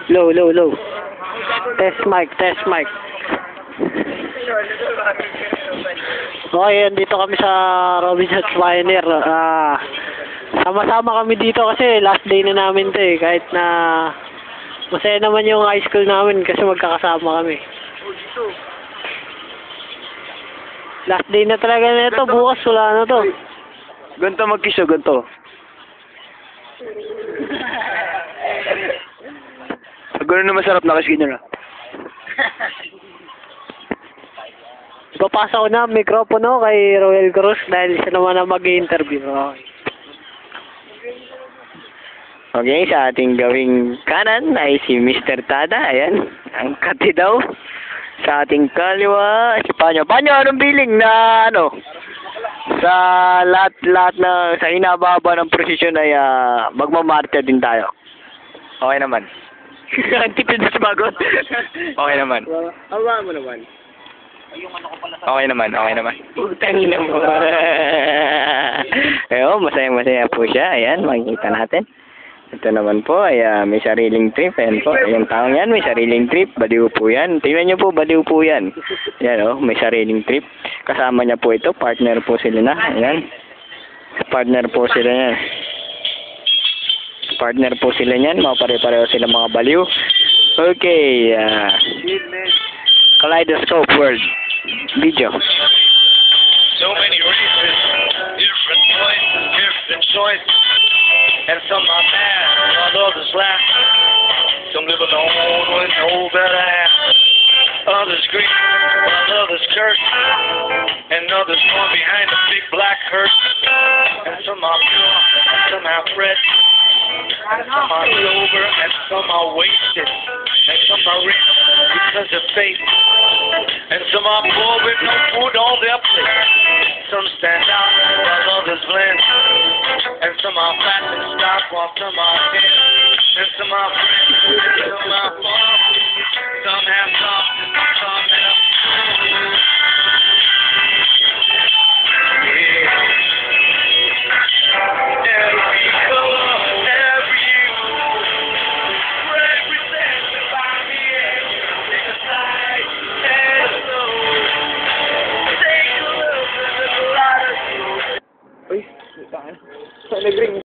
Low, low, low. Test mic, test mic. Okay, dito kami sa Robinson's Pioneer. Sama-sama kami dito kasi last day na namin to eh. Kahit na masaya naman yung high school namin kasi magkakasama kami. Last day na talaga na ito. Bukas wala na to. Ganto mag-kiss o ganto? Gano'n na masarap na kiss ganyan na. Ipapasa ko na ang mikropono kay Roel Cruz dahil siya naman ang mag-i-interview. Okay, sa ating gawing kanan ay si Mr. Tada. Ayan, ang kati daw. Sa ating kaliwa, si Panyo. Panyo, anong feeling na ano? Sa lahat na sa inababa ng prosesyon ay magmamarcha din tayo. Okay naman. Antipid sa bagot. Okay naman. Awa mo naman. Okay naman, okay naman. Putang ina mo. Masaya po siya. Ayan, makikita natin. Ito naman po ay may sariling trip. Ayan po, yung taong yan may sariling trip. Baliw po yan. Tingnan nyo po, baliw po yan. Ayan may sariling trip. Kasama niya po ito. Partner po sila na. Ayan. Partner po sila yan. Partner po sila niyan. Pare-pareho sila mga baliw. Okay. Kaleidoscope World Video. So many races, different voices, different choices. And some are mad, while others laugh. Some live alone with no better half. Others grieve, while others curse. And others mourn behind a big black curtain. And some are pure, and some have fret. And some are sober, and some are wasted. And some are rich because of faith. And some are poor with no food on their plate. Some stand out while others blend. And some are fat and stock while some are thin. And some are friends, and some are far. Some have soft, some have every color, every hue represented by me. Take a side and a slow. Take a look at the light of you. Uy, saan? Saan nag-ring?